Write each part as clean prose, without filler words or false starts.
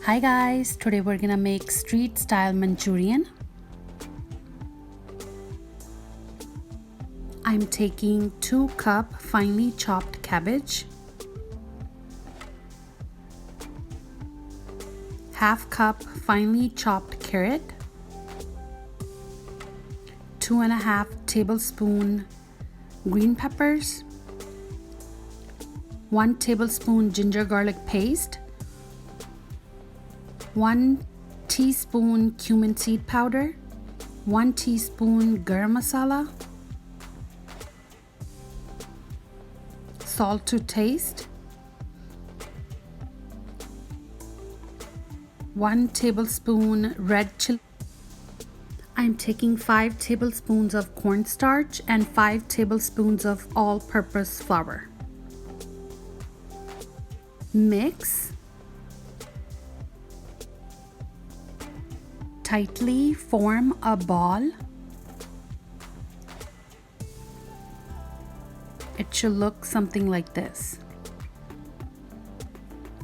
Hi guys, today we're gonna make street style Manchurian. I'm taking 2 cups finely chopped cabbage, half cup finely chopped carrot, 2.5 tablespoon green peppers, 1 tablespoon ginger garlic paste, 1 teaspoon cumin seed powder, 1 teaspoon garam masala, salt to taste, 1 tablespoon red chilli. I'm taking 5 tablespoons of cornstarch and 5 tablespoons of all-purpose flour. Mix. Tightly form a ball. It should look something like this.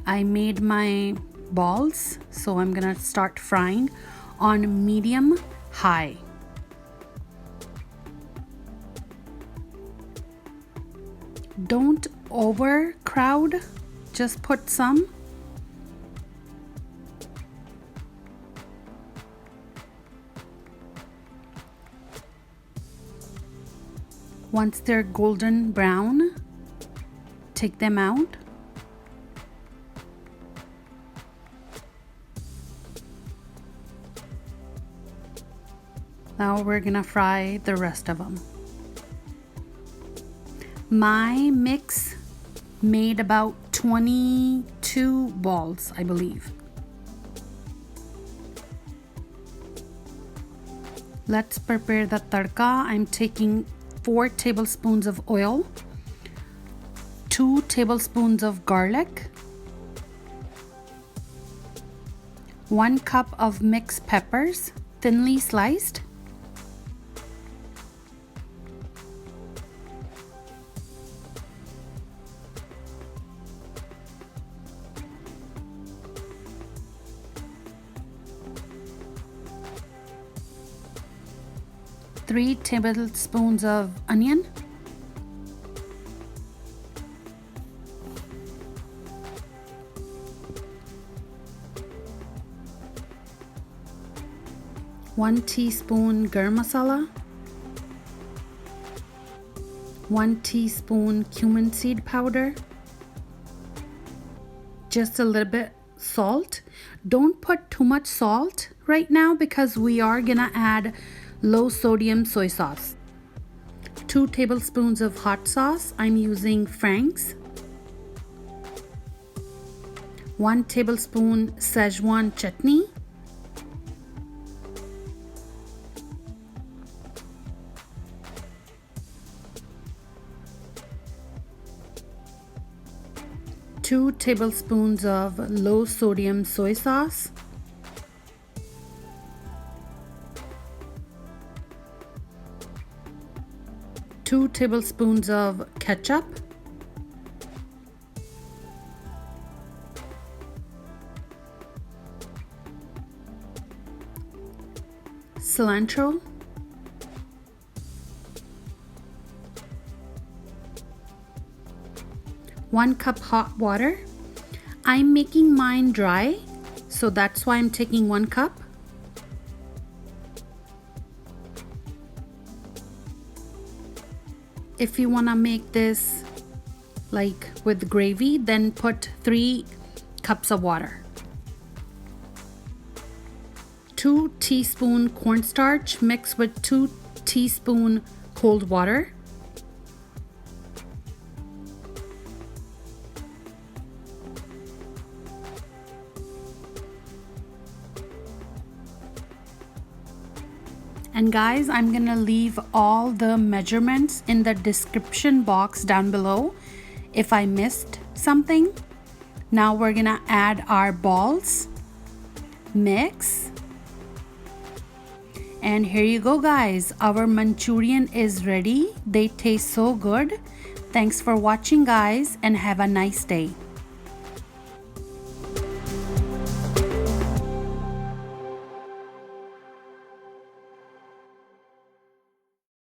I made my balls, so I'm gonna start frying on medium high. Don't overcrowd, just put some. Once they're golden brown, take them out. Now we're gonna fry the rest of them. My mix made about 22 balls, I believe. Let's prepare the tadka. I'm taking 4 tablespoons of oil, 2 tablespoons of garlic, 1 cup of mixed peppers, thinly sliced, three tablespoons of onion, one teaspoon garam masala, 1 teaspoon cumin seed powder, just a little bit salt. Don't put too much salt right now because we are gonna add low sodium soy sauce. 2 tablespoons of hot sauce. I'm using Frank's. 1 tablespoon Schewan chutney. Two tablespoons of low sodium soy sauce. 2 tablespoons of ketchup, cilantro, one cup hot water. I'm making mine dry, so that's why I'm taking 1 cup. If you want to make this like with gravy, then put 3 cups of water. 2 teaspoon cornstarch mixed with 2 teaspoon cold water. And guys, I'm gonna leave all the measurements in the description box down below if I missed something. Now we're gonna add our balls, mix, and here you go guys, our Manchurian is ready. They taste so good. Thanks for watching guys, and have a nice day.